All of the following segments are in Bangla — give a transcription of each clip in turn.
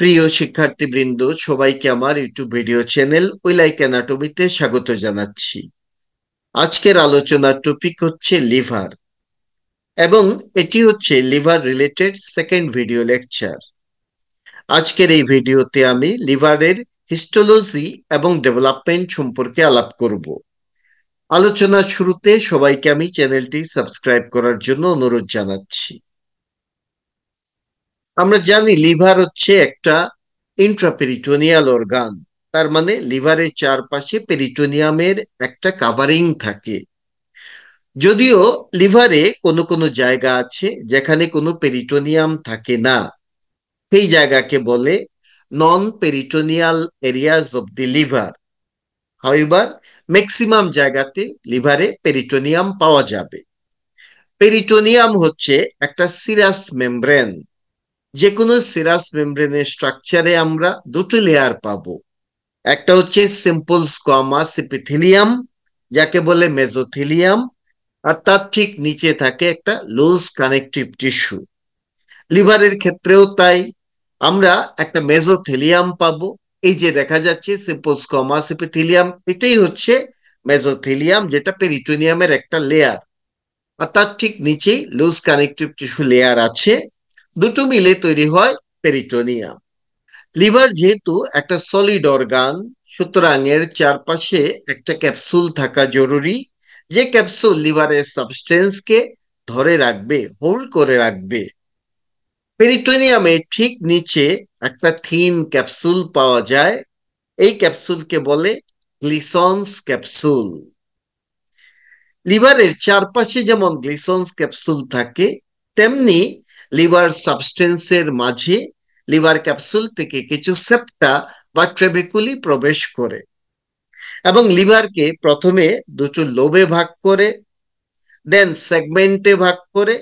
প্রিয় শিক্ষার্থীবৃন্দ, সবাইকে আমার YouTube video channel we like অ্যানাটমিতে স্বাগত জানাচ্ছি। আজকের আলোচনার টপিক হচ্ছে লিভার, এবং এটি হচ্ছে liver related second video lecture. আজকের এই ভিডিওতে আমি লিভারের হিস্টোলজি এবং ডেভেলপমেন্ট সম্পর্কে আলাপ করব। আলোচনার শুরুতে সবাইকে আমি চ্যানেলটি সাবস্ক্রাইব করার জন্য অনুরোধ জানাচ্ছি। আমরা জানি লিভার হচ্ছে একটা ইন্ট্রাপেরিটোনিয়াল অর্গান। তার মানে লিভারের চারপাশে পেরিটোনিয়ামের একটা কাভারিং থাকে। যদিও লিভারে কোনো কোনো জায়গা আছে যেখানে কোনো পেরিটোনিয়াম থাকে না, সেই জায়গাকে বলে non peritoneal areas of the liver. However maximum জায়গাতে লিভারে পেরিটোনিয়াম পাওয়া যাবে। পেরিটোনিয়াম হচ্ছে একটা সিরাস মেমব্রেন। যে কোনো সিরাস মেমব্রেনের স্ট্রাকচারে আমরা দুটো লেয়ার পাবো। একটা হচ্ছে সিম্পল স্কোয়ামাস এপিথেলিয়াম, যাকে বলে মেজোথেলিয়াম, আর তার ঠিক নিচে থাকে একটা লুজ কানেকটিভ টিস্যু। লিভারের ক্ষেত্রেও তাই, আমরা একটা মেজোথেলিয়াম পাবো। এই যে দেখা যাচ্ছে সিম্পল স্কোয়ামাস এপিথেলিয়াম, এটাই হচ্ছে মেজোথেলিয়াম, যেটা পেরিটোনিয়ামের একটা লেয়ার। আর তার ঠিক নিচেই লুজ কানেকটিভ টিস্যু লেয়ার আছে। দুটো মিলে তৈরি হয় পেরিটোনিয়াম। লিভার যেহেতু একটা সলিড অর্গান, সুতরাং এর চারপাশে একটা ক্যাপসুল থাকা জরুরি, যে ক্যাপসুল লিভারের সাবস্টেন্সকে ধরে রাখবে, হোল্ড করে রাখবে। পেরিটোনিয়ামের ঠিক নিচে একটা থিন ক্যাপসুল পাওয়া যায়। এই ক্যাপসুলকে বলে গ্লিসন্স ক্যাপসুল। লিভারের চারপাশে যেমন গ্লিসন্স ক্যাপসুল থাকে, তেমনি লিভার সাবস্টেন্সের মাঝে লিভার ক্যাপসুল থেকে কিছু সেপ্টা বা ট্রেবেকুলি প্রবেশ করে, এবং লিভারকে প্রথমে দুটো লোবে ভাগ করে, দেন সেগমেন্টে ভাগ করে,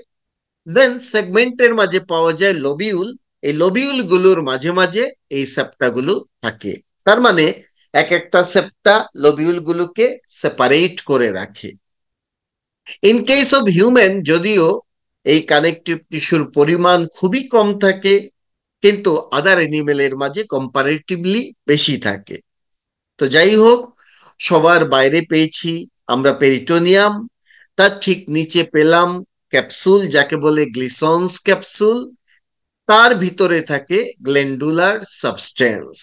দেন সেগমেন্টের মাঝে পাওয়া যায় লবিউল। এই লবিউল গুলোর মাঝে মাঝে এই সেপ্টা গুলো থাকে। তার মানে এক একটা সেপ্টা লবিউল গুলোকে সেপারেট করে রাখে। ইন কেস অফ হিউম্যান, যদিও এই কানেকটিভ টিস্যুর পরিমাণ খুবই কম থাকে, কিন্তু আদার এনিমেলের মাঝে কম্পারেটিভলি বেশি থাকে। তো যাই হোক, সবার বাইরে পেয়েছি আমরা পেরিটোনিয়াম, তার ঠিক নিচে পেলাম ক্যাপসুল, যাকে বলে গ্লিসন্স ক্যাপসুল। তার ভিতরে থাকে গ্ল্যান্ডুলার সাবস্টেন্স।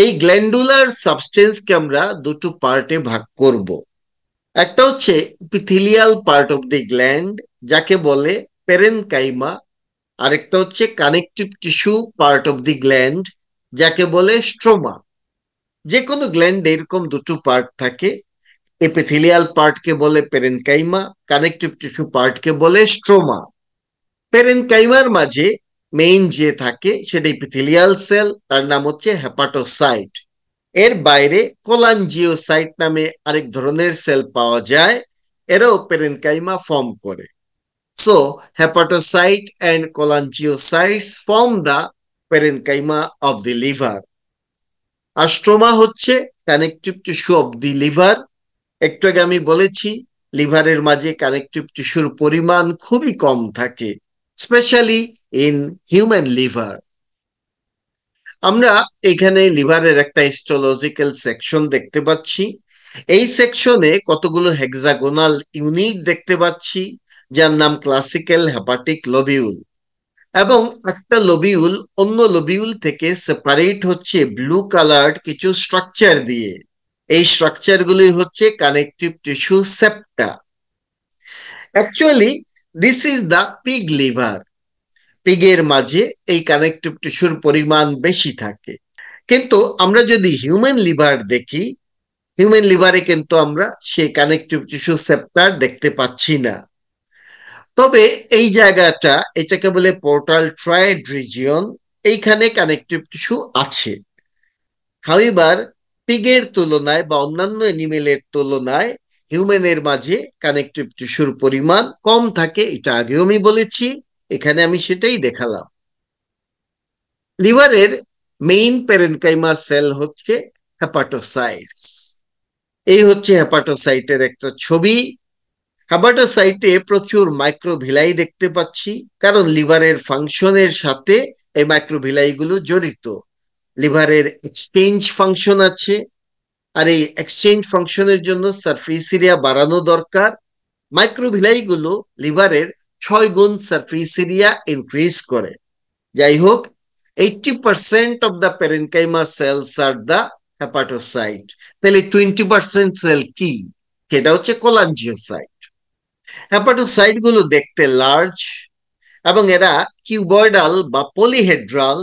এই গ্ল্যান্ডুলার সাবস্টেন্সকে আমরা দুটো পার্টে ভাগ করব। একটা হচ্ছে epithelial part of the gland, যাকে বলে পেরেনকাইমা। আরেকটা হচ্ছে connective tissue part of the gland, যাকে বলে স্ট্রোমা। যে কোনো গ্ল্যান্ড এরকম দুটো পার্ট থাকে। এপিথেলিয়াল পার্টকে বলে পেরেনকাইমা, কানেকটিভ টিস্যু পার্টকে বলে স্ট্রোমা। পেরেনকাইমার মাঝে মেইন যে থাকে সেটা এপিথেলিয়াল সেল, তার নাম হচ্ছে হেপাটোসাইট। এর বাইরে কোলাঞ্জিওসাইট নামে আরেক ধরনের সেল পাওয়া যায়, এরাও পেরেনকাইমা ফর্ম করে। So hepatocyte and cholangiocytes form the parenchyma of the liver. আর স্ট্রোমা হচ্ছে connective tissue of the liver. একটু আগে আমি বলেছি লিভারের মাঝে কানেকটিভ টিস্যুর পরিমাণ খুবই কম থাকে, স্পেশালি ইন হিউম্যান লিভার। আমরা এখানে লিভারের একটা হিস্টোলজিক্যাল সেকশন দেখতে পাচ্ছি। এই সেকশনে কতগুলো হেক্সাগোনাল ইউনিট দেখতে পাচ্ছি, যার নাম ক্লাসিক্যাল হেপাটিক লবিউল। এবং একটা লবিউল অন্য লবিউল থেকে সেপারেট হচ্ছে ব্লু কালার্ড কিছু স্ট্রাকচার দিয়ে। এই স্ট্রাকচার গুলি হচ্ছে connective tissue septa. Actually this is the pig liver. পিগের মাঝে এই কানেকটিভ টিস্যুর পরিমাণ বেশি থাকে। কিন্তু আমরা যদি হিউম্যান লিভার দেখি, হিউম্যান লিভারে কিন্তু আমরা সেই কানেকটিভ টিস্যু সেপ্টার দেখতে পাচ্ছি না। তবে এই জায়গাটা, এটাকে বলে পোর্টাল ট্রায়েড রিজিয়ন, এইখানে কানেকটিভ টিস্যু আছে। হাউএভার পিগের তুলনায় বা অন্যান্য অ্যানিমেলের তুলনায় হিউম্যানের মাঝে কানেকটিভ টিস্যুর পরিমাণ কম থাকে, এটা আগেও আমি বলেছি, এখানে আমি সেটাই দেখালাম। লিভারের মেইন প্যারেনকাইমা সেল হচ্ছে হেপাটোসাইটস। এই হচ্ছে হেপাটোসাইটের একটা ছবি। হেপাটোসাইটে প্রচুর মাইক্রোভিলাই দেখতে পাচ্ছি, কারণ লিভারের ফাংশনের সাথে এই মাইক্রোভিলাই গুলো জড়িত। লিভারের এক্সচেঞ্জ ফাংশন আছে, আর এই এক্সচেঞ্জ ফাংশনের জন্য সারফেস এরিয়া বাড়ানো দরকার। মাইক্রোভিলাই গুলো লিভারের 6 গুণ সারফেস এরিয়া ইনক্রিজ করে। যাই হোক, 80% অফ দ্য প্যারেনকাইমা সেলস আর দ্য হেপাটোসাইট। তাহলে 20% সেল কি? সেটা হচ্ছে কোলাঞ্জিওসাইট। হেপাটোসাইট গুলো দেখতে লার্জ এবং এরা কিউবয়েডাল বা polyhedral,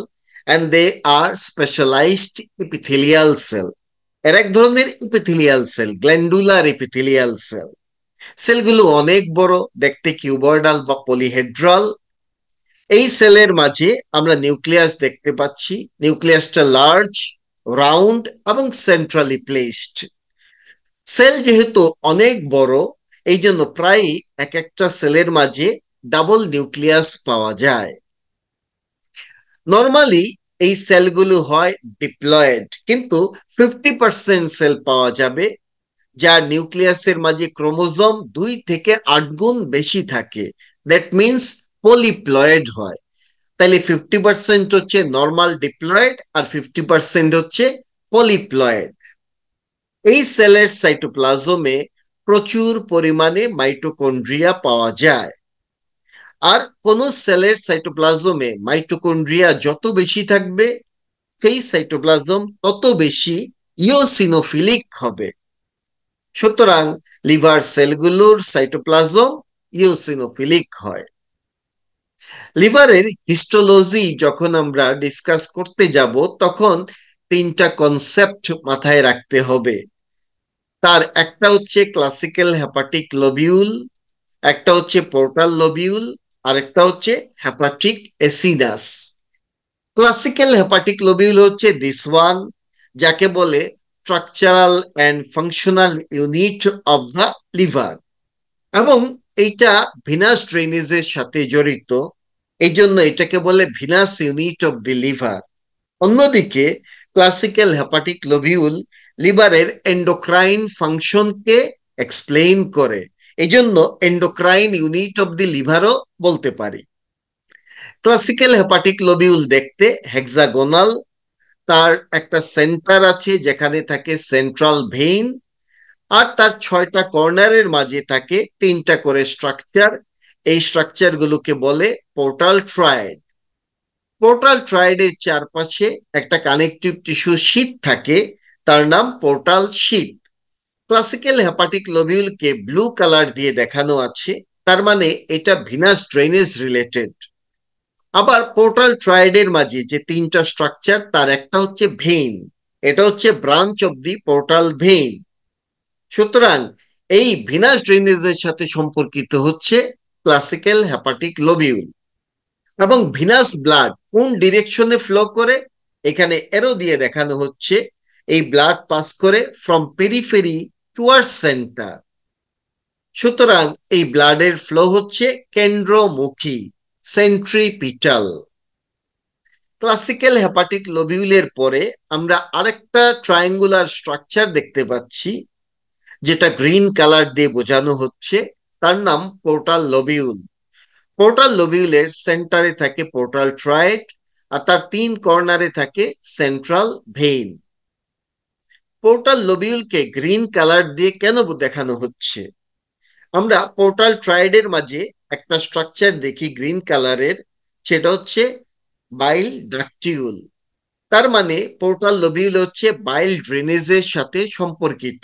and they are specialized epithelial cell. এর এক ধরনের epithelial cell, glandular epithelial cell. সেলগুলো অনেক বড়, দেখতে কিউবয়েডাল বা পলিহেড্রাল। এই সেলের মাঝে আমরা নিউক্লিয়াস দেখতে পাচ্ছি। নিউক্লিয়াসটা লার্জ, রাউন্ড এবং সেন্ট্রালি প্লেসড। সেল যেহেতু অনেক বড়, এই জন্য প্রায় এক একটা সেলের মাঝে ডাবল নিউক্লিয়াস পাওয়া যায়। নর্মালি এই সেলগুলো হয় ডিপ্লয়েড, কিন্তু 50% সেল পাওয়া যাবে যার নিউক্লিয়াসের মাঝে ক্রোমোজোম 2 থেকে 8 গুণ বেশি থাকে। দ্যাট মিনস পলিপ্লয়েড হয়। তাহলে 50% হচ্ছে নর্মাল ডিপ্লয়েড আর 50% হচ্ছে পলিপ্লয়েড। এই সেলের সাইটোপ্লাজমে প্রচুর পরিমাণে মাইটোকন্ড্রিয়া পাওয়া যায়। আর কোন সেলের সাইটোপ্লাজমে মাইটোকন্ড্রিয়া যত বেশি থাকবে, সেই সাইটোপ্লাজম তত বেশি ইওসিনোফিলিক হবে। সুতরাং লিভার সেলগুলোর সাইটোপ্লাজম ইওসিনোফিলিক হয়। লিভারের হিস্টোলজি যখন আমরা ডিসকাস করতে যাব, তখন 3টা কনসেপ্ট মাথায় রাখতে হবে। তার একটা হচ্ছে ক্লাসিক্যাল হেপাটিক লোবিউল, একটা হচ্ছে পোর্টাল লোবিউল, আর একটা হচ্ছে hepatic acinus. Classical hepatic lobule হচ্ছে দিস ওয়ান, যাকে বলে structural and functional unit of the liver, এবং এইটা ভিনাস ড্রেনেজের সাথে জড়িত, এই জন্য এটাকে বলে Venus unit of the liver. অন্যদিকে ক্লাসিক্যাল হেপাটিক লোবিউল লিভারের এন্ডোক্রাইন ফাংশনকে এক্সপ্লেইন করে, এই জন্য এন্ডোক্রাইন ইউনিট অফ দি লিভারও বলতে পারি। ক্লাসিক্যাল হেপাটিক লোবিউল দেখতে হেক্সাগোনাল, তার একটা সেন্টার আছে যেখানে থাকে সেন্ট্রাল ভেইন, আর তার 6টা কর্নারের মাঝে থাকে 3টা করে স্ট্রাকচার। এই স্ট্রাকচার গুলোকে বলে পোর্টাল ট্রায়েড। পোর্টাল ট্রায়েডের চারপাশে একটা কানেকটিভ টিস্যু শীট থাকে, তার নাম পোর্টাল শীট। ক্লাসিক্যাল হেপাটিক লোবিউলকে ব্লু কালার দিয়ে দেখানো আছে, তার মানে এটা ভিনাস ড্রেনেজ রিলেটেড। আবার পোর্টাল ট্রায়েডের মাঝে যে 3টা স্ট্রাকচার, তার একটা হচ্ছে ভেইন, এটা হচ্ছে branch of the portal vein. সুতরাং এই ভিনাস ড্রেনেজের সাথে সম্পর্কিত হচ্ছে ক্লাসিক্যাল হেপাটিক লোবিউল। এবং ভিনাস ব্লাড কোন ডিরেকশনে ফ্লো করে, এখানে এরো দিয়ে দেখানো হচ্ছে। এই ব্লাড পাস করে ফ্রম পেরিফেরি টুয়ার্ডস সেন্টার। সুতরাং এই ব্লাডের ফ্লো হচ্ছে কেন্দ্রমুখী, সেন্ট্রিপিটাল। ক্লাসিক্যাল হেপাটিক লোবিউলের পরে আমরা আরেকটা ট্রায়াঙ্গুলার স্ট্রাকচার দেখতে পাচ্ছি, যেটা গ্রিন কালার দিয়ে বোঝানো হচ্ছে, তার নাম পোর্টাল লোবিউল। পোর্টাল লোবিউলের সেন্টারে থাকে পোর্টাল ট্রায়েড, আর তার 3 কর্নারে থাকে সেন্ট্রাল ভেইন। পোর্টাল লোবিউলকে গ্রিন কালার দিয়ে কেন দেখানো হচ্ছে? আমরা পোর্টাল ট্রায়েডের মাঝে একটা স্ট্রাকচার দেখি গ্রিন কালারের, সেটা হচ্ছে বাইল ডাকটিউল। তার মানে পোর্টাল লোবিউল হচ্ছে বাইল ড্রেনেজের সাথে সম্পর্কিত।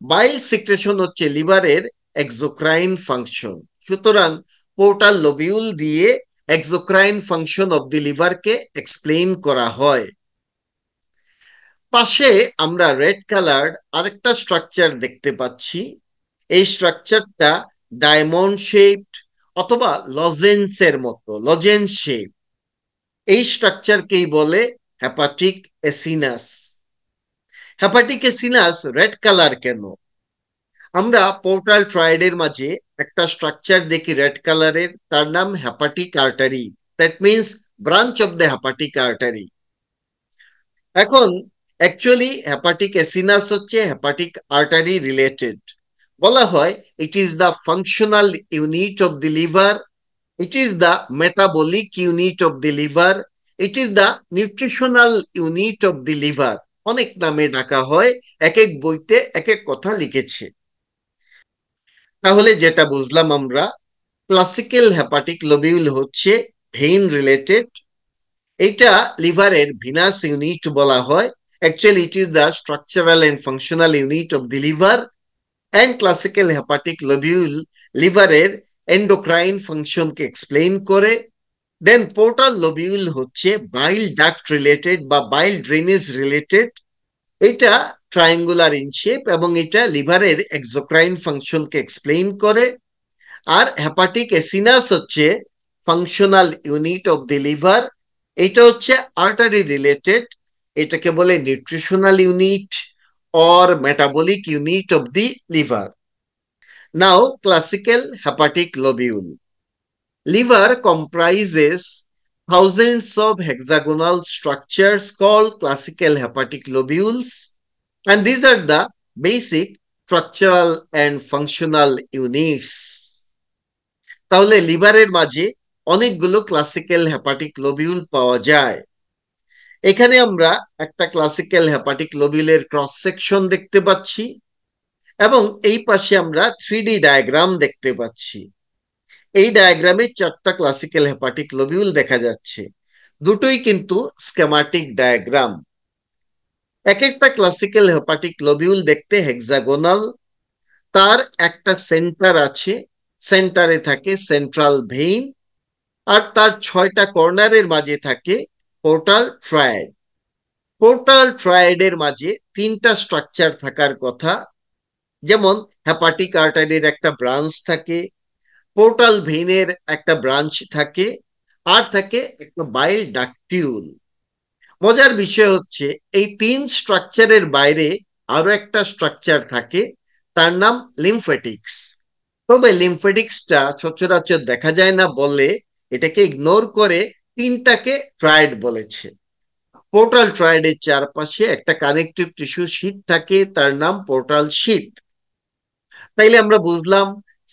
বাইল সিক্রেশন হচ্ছে লিভারের এক্সোক্রাইন ফাংশন। সুতরাং পোর্টাল লোবিউল দিয়ে এক্সোক্রাইন ফাংশন অফ দি লিভারকে এক্সপ্লেইন করা হয়। পাশে আমরা রেড কালার আরেকটা স্ট্রাকচার দেখতে পাচ্ছি। এই স্ট্রাকচারটা ডায়মন্ড শেপড অথবা লজেন্সের মতো, লজেন্স শেপ। এই স্ট্রাকচারকেই বলে hepatic acinus. Hepatic acinus red colour কেন? আমরা পোর্টাল ট্রায়েডের মাঝে একটা স্ট্রাকচার দেখি রেড কালারের, তার নাম hepatic artery. That means branch of the hepatic artery. এখন অ্যাকচুয়ালি হেপাটিক এসিনাস হচ্ছে হেপাটিক আর্টারি রিলেটেড। বলা হয় ইট is the functional unit of the liver. It is the metabolic unit of the liver. It is the nutritional unit of the liver. অনেক নামে ডাকা হয়, এক এক বইতে এক এক কথা লিখেছে। তাহলে যেটা বুঝলাম আমরা, ক্লাসিক্যাল হেপাটিক লোবিউল হচ্ছে ভেইন রিলেটেড। এটা লিভারের ভিনাস ইউনিট বলা হয়। Actually it is the structural and functional unit of the liver. And classical hepatic lobule লিভারের এন্ডোক্রাইন ফাংশনকে এক্সপ্লেইন করে। দেন পোর্টাল লোবিউল হচ্ছে বাইল ডাক্ট রিলেটেড বা বাইল ড্রেনেজ রিলেটেড। এটা ট্রায়াঙ্গুলার ইন শেপ এবং এটা লিভারের এক্সোক্রাইন ফাংশনকে এক্সপ্লেইন করে। আর হেপাটিক এসিনাস হচ্ছে functional unit of the liver. এটা হচ্ছে আর্টারি রিলেটেড। এটাকে বলে nutritional unit or metabolic unit of the liver. Now classical hepatic lobule. Liver comprises thousands of hexagonal structures called classical hepatic lobules, and these are the basic structural and functional units. তাহলে লিভারের মাঝে অনেকগুলো ক্লাসিক্যাল হেপাটিক লোবিউল পাওয়া যায়। এখানে আমরা একটা ক্লাসিক্যাল হেপাটিক লোবিউলের ক্রস সেকশন দেখতে পাচ্ছি এবং এই পাশে আমরা 3D ডায়াগ্রাম দেখতে পাচ্ছি। এই ডায়াগ্রামে 4টা ক্লাসিক্যাল হেপাটিক লোবিউল দেখা যাচ্ছে, দুটোই কিন্তু স্কেমাটিক ডায়াগ্রাম। এক একটা ক্লাসিক্যাল হেপাটিক লোবিউল দেখতে হেক্সাগোনাল, তার একটা সেন্টার আছে, সেন্টারে থাকে সেন্ট্রাল ভেইন, আর তার 6টা কর্নারের মাঝে থাকে পোর্টাল ট্রায়াড। পোর্টাল ট্রায়াডের মাঝে 3টা স্ট্রাকচার থাকার কথা, যেমন হেপাটিক আর্টারির একটা ব্রাঞ্চ থাকে, পোর্টাল ভেইনের একটা ব্রাঞ্চ থাকে, আর থাকে একটা বাইল ডাকটিউল। মজার বিষয় হচ্ছে এই 3 স্ট্রাকচারের বাইরে আরো একটা স্ট্রাকচার থাকে, তার নাম লিমফেটিক্স। তবে লিমফেটিক্সটা সচরাচর দেখা যায় না বলে এটাকে ইগনোর করে 3টাকে ট্রায়াড বলেছে। পোর্টাল ট্রায়াডের চারপাশে একটা কানেকটিভ টিস্যু শীট থাকে, তার নাম পোর্টাল শীট। তাইলে আমরা বুঝলাম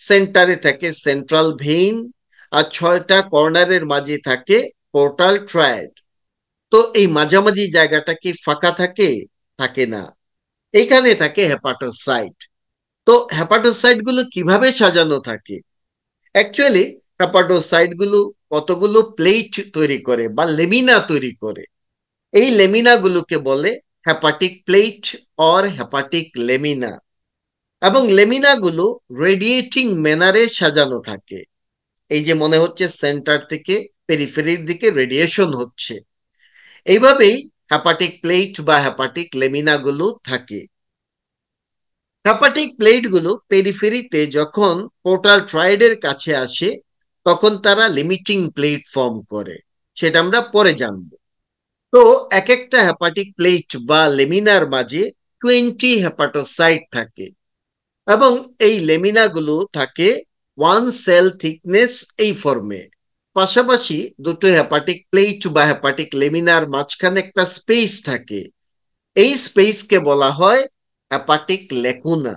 সেন্টারে থাকে সেন্ট্রাল ভেইন আর 6টা কর্নারের মাঝে থাকে পোর্টাল ট্রায়াড। তো এই মাঝামাঝি জায়গাটা কি ফাঁকা থাকে? থাকে না, এইখানে থাকে হেপাটোসাইট। তো হেপাটোসাইট গুলো কিভাবে সাজানো থাকে? অ্যাকচুয়ালি হেপাটোসাইট গুলো কতগুলো প্লেট তৈরি করে বা লেমিনা তৈরি করে। এই লেমিনা গুলোকে বলে hepatic plate or hepatic lamina, এবং লেমিনা গুলো রেডিয়েটিং ম্যানারে সাজানো থাকে। এই যে মনে হচ্ছে সেন্টার থেকে পেরিফেরির দিকে রেডিয়েশন হচ্ছে, এইভাবেই হেপাটিক প্লেট বা হেপাটিক লেমিনা গুলো থাকে। হেপাটিক প্লেট গুলো পেরিফেরিতে যখন পোর্টাল ট্রায়াডের কাছে আসে তখন তারা লিমিটিং প্লেট ফর্ম করে, সেটা আমরা পরে জানবো। তো এক একটা হেপাটিক প্লেট বা লেমিনার মাঝে 20 হেপাটোসাইট থাকে এবং এই লেমিনা গুলো থাকে 1 সেল থিকনেস এই ফর্মে। পাশাপাশি দুটো হেপাটিক প্লেট বা হেপাটিক লেমিনার মাঝখানে একটা স্পেস থাকে, এই স্পেসকে বলা হয় হেপাটিক লেকুনা।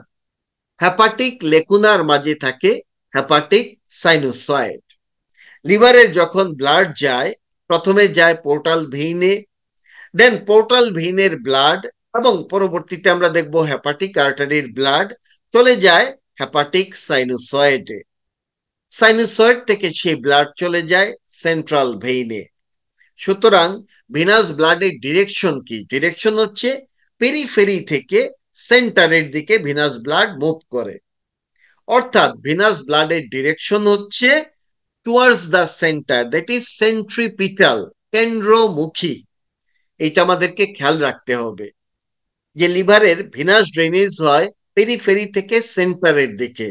হেপাটিক লেকুনার মাঝে থাকে হেপাটিক সাইনোসয়েড। লিভারের যখন ব্লাড যায়, প্রথমে যায় পোর্টাল ভেইনে, দেন পোর্টাল ভেইনের ব্লাড এবং পরবর্তীতে আমরা দেখব হেপাটিক আর্টারির ব্লাড চলে যায় হেপাটিক সাইনোসয়েডে। সাইনোসয়েড থেকে সেই ব্লাড চলে যায় সেন্ট্রাল ভেইনে। সুতরাং ভিনাস ব্লাডের ডিরেকশন কি? ডিরেকশন হচ্ছে পেরিফেরি থেকে সেন্টারের দিকে ভিনাস ব্লাড মুভ করে। অর্থাৎ ভিনাস ব্লাডের ডিরেকশন হচ্ছে towards the centre, that is centripetal, কেন্দ্রমুখী। এটা আমাদেরকে খেয়াল রাখতে হবে যে লিভারের ভিনাস ড্রেনেজ হয় পেরিফেরি থেকে সেন্টারের দিকে,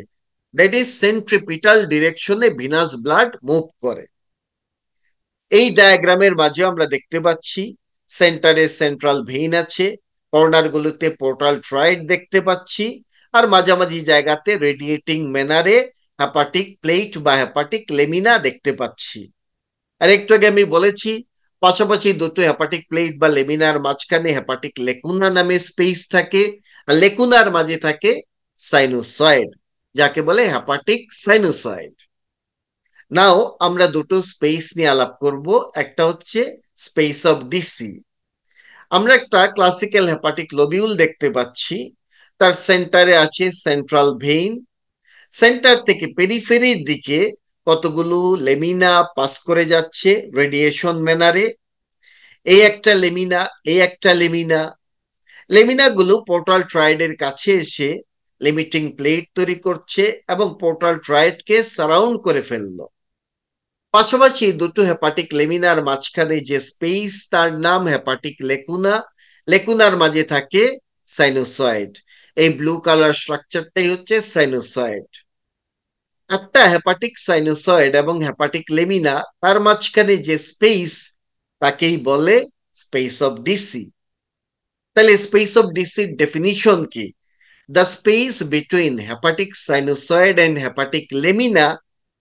দ্যাট ইজ সেন্ট্রিপিটাল ডিরেকশনে ভিনাস ব্লাড মুভ করে। এই ডায়াগ্রামের মাঝে আমরা দেখতে পাচ্ছি সেন্টারে সেন্ট্রাল ভেইন আছে, কর্নার গুলোতে পোর্টাল ট্রায়াড দেখতে পাচ্ছি, আর মাঝামাঝি জায়গাতে রেডিয়েটিং ম্যানারে হেপাটিক প্লেট বা হেপাটিক লেমিনা দেখতে পাচ্ছি। আর একটু আগে আমি বলেছি পাশাপাশি দুটো হেপাটিক প্লেট বা লেমিনার মাঝখানে হেপাটিক লেকুনা নামে স্পেস থাকে, আর লেকুনার মাঝে থাকে সাইনোসয়েড, যাকে বলে হেপাটিক সাইনোসয়েড। নাও আমরা দুটো স্পেস নিয়ে আলাপ করব। একটা হচ্ছে স্পেস অফ ডিসি। আমরা একটা ক্লাসিক্যাল হেপাটিক লোবিউল দেখতে পাচ্ছি। তার সেন্টারে আছে সেন্ট্রাল ভেইন। সেন্টার থেকে পেরিফেরির দিকে কতগুলো লেমিনা পাস করে যাচ্ছে রেডিয়েশন ম্যানারে। এই একটা লেমিনা, এই একটা লেমিনা। লেমিনা গুলো পোর্টাল ট্রায়েডের কাছে এসে লিমিটিং প্লেট তৈরি করছে এবং পোর্টাল ট্রায়েডকে সারাউন্ড করে ফেললো। পাশাপাশি দুটো হেপাটিক লেমিনার মাঝখানে যে স্পেস, তার নাম হেপাটিক লেকুনা। লেকুনার মাঝে থাকে সাইনোসয়েড। এই ব্লু কালার স্ট্রাকচারটাই হচ্ছে সাইনোসয়েড। একটা হেপাটিক সাইনোসয়েড এবং হেপাটিক লেমিনা, তার মাঝখানে যে স্পেস, তাকেই বলে স্পেস অফ ডিসি। তাহলে স্পেস অফ ডিসির ডেফিনিশন কি? The space between hepatic sinusoid and hepatic lamina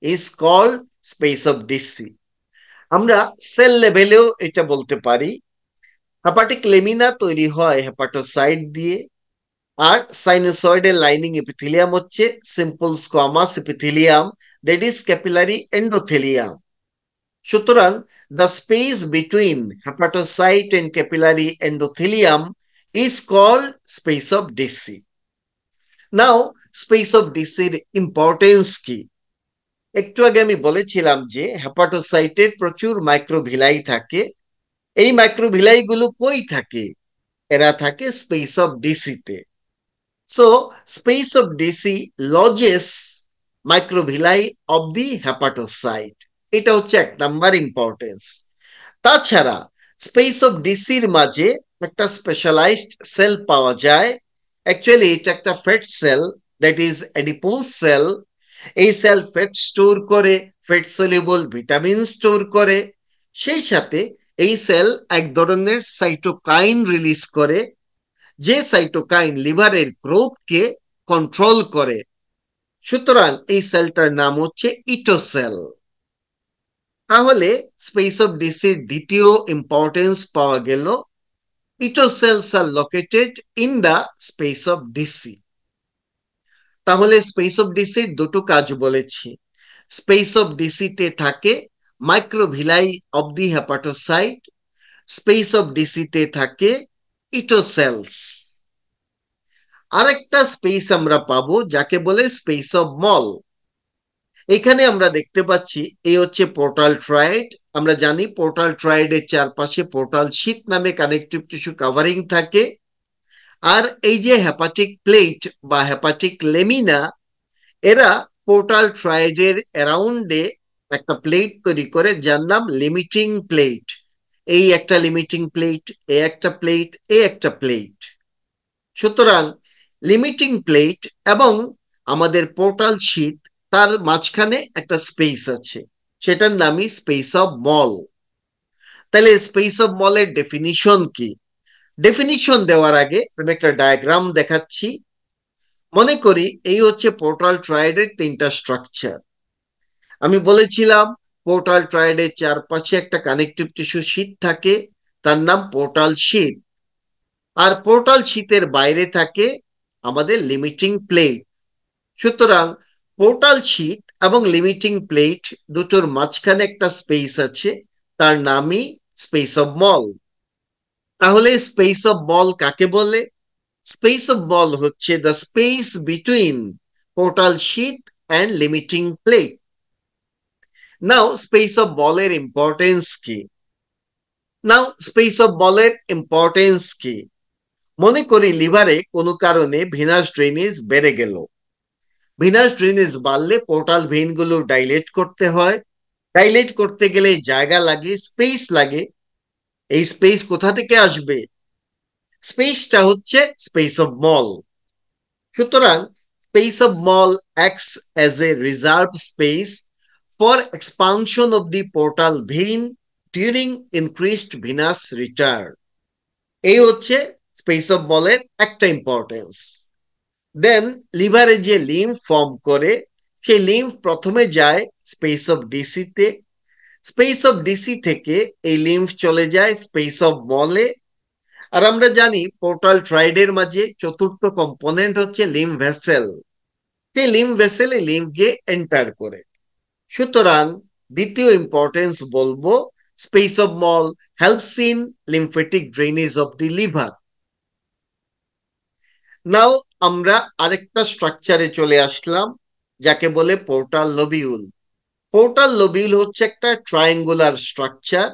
is called space of DC. আমরা সেল লেভেলেও এটা বলতে পারি। হেপাটিক লেমিনা তৈরি হয় হেপাটোসাইট দিয়ে, আর সাইনোসয়েডের লাইনিং এপিথেলিয়াম হচ্ছে simple squamous epithelium, that is capillary endothelium. সুতরাং the space between hepatocyte and capillary endothelium is called space of DC. Now space of ডিসির ইম্পর্টেন্স কি? একটু আগে আমি বলেছিলাম যে হেপাটোসাইটের প্রচুর মাইক্রোভিলাই থাকে। এই মাইক্রোভিলাই গুলো কই থাকে? এরা থাকে স্পেস অফ ডিসিতে। So space of Disse lodges microvilli of the hepatocyte. এটা হচ্ছে এক নাম্বার ইম্পর্টেন্স। তাছাড়া স্পেস অফ ডিসির মাঝে একটা স্পেশালাইজড সেল পাওয়া যায়। অ্যাকচুয়ালি এটা একটা fat cell, that is adipose cell. এই সেল ফ্যাট স্টোর করে, ফ্যাট সলিউবল ভিটামিন স্টোর করে। সেই সাথে এই সেল এক ধরনের সাইটোকাইন রিলিজ করে, যে সাইটোকাইন লিভারের গ্রোথকে কন্ট্রোল করে। সুতরাং এই সেলটার নাম হচ্ছে ইটোসেল। তাহলে স্পেস অফ ডিসির দ্বিতীয় ইম্পর্টেন্স পাওয়া গেল, Ito cells are located in the space of Disse. তাহলে স্পেস অফ ডিসির দুটো কাজ বলেছি। স্পেস অফ ডিসিতে থাকে microvilli of the hepatocyte, space of ডিসিতে থাকে ইটোসেলস। আরেকটা স্পেস আমরা পাবো যাকে বলে স্পেস অফ মল। এখানে আমরা দেখতে পাচ্ছি এই হচ্ছে পোর্টাল ট্রায়েড। আমরা জানি পোর্টাল ট্রায়েডের চারপাশে পোর্টাল শীট নামে কানেকটিভ টিস্যু কাভারিং থাকে। আর এই যে হেপাটিক প্লেট বা হেপাটিক লেমিনা, এরা পোর্টাল ট্রায়েডের অ্যারাউন্ডে একটা প্লেট তৈরি করে যার নাম লিমিটিং প্লেট। এই একটা লিমিটিং প্লেট, এই একটা প্লেট, এই একটা প্লেট। সুতরাং লিমিটিং প্লেট এবং আমাদের পোর্টাল শীট, তার মাঝখানে একটা স্পেস আছে, সেটার নামই স্পেস অফ মল। তাহলে স্পেস অফ মলের ডেফিনিশন কি? ডেফিনিশন দেওয়ার আগে আমি একটা ডায়াগ্রাম দেখাচ্ছি। মনে করি এই হচ্ছে পোর্টাল ট্রায়েডের তিনটা স্ট্রাকচার। আমি বলেছিলাম পোর্টাল ট্রায়েডের চারপাশে একটা কানেকটিভ টিস্যু শীট থাকে, তার নাম পোর্টাল শীট। আর পোর্টাল শীটের বাইরে থাকে আমাদের লিমিটিং প্লেট। সুতরাং পোর্টাল শীট এবং লিমিটিং প্লেট দুটোর মাঝখানে একটা স্পেস আছে, তার নামই স্পেস অফ মল। তাহলে স্পেস অফ মল কাকে বলে? স্পেস অফ মল হচ্ছে the space between portal sheet and limiting plate. Now space of মলের ইম্পর্টেন্স কি? মনে করি লিভারে কোনো কারণে ভিনাস ড্রেনেজ বেড়ে গেল। ভিনাস ড্রেনেজ বাড়লে পোর্টাল ভেইন গুলো ডাইলেট করতে হয়। ডাইলেট করতে গেলে জায়গা লাগে, স্পেস লাগে। এই স্পেস কোথা থেকে আসবে? স্পেসটা হচ্ছে স্পেস অফ মল। সুতরাং space of mall acts as a reserve space for expansion of the portal vein during increased Venus return. এই হচ্ছে স্পেস অফ মলের একটা ইম্পর্টেন্স। দেন লিভারে যে লিম্ফ ফর্ম করে, সেই লিম্ফ প্রথমে যায় স্পেস অফ ডিসিতে। স্পেস অফ ডিসি থেকে এই লিম্ফ চলে যায় স্পেস অফ মলে। আর আমরা জানি পোর্টাল ট্রায়েডের মাঝে চতুর্থ কম্পোনেন্ট হচ্ছে লিম্ফ ভেসেল। সেই লিম্ফ ভেসেলে লিম্ফ গিয়ে এন্টার করে। সুতরাং দ্বিতীয় ইম্পর্টেন্স বলবো, space of Mall helps in lymphatic drainage of the liver. Now আমরা আরেকটা স্ট্রাকচারে চলে আসলাম, যাকে বলে পোর্টাল লোবিউল। পোর্টাল লোবিউল হচ্ছে একটা ট্রায়াঙ্গুলার স্ট্রাকচার,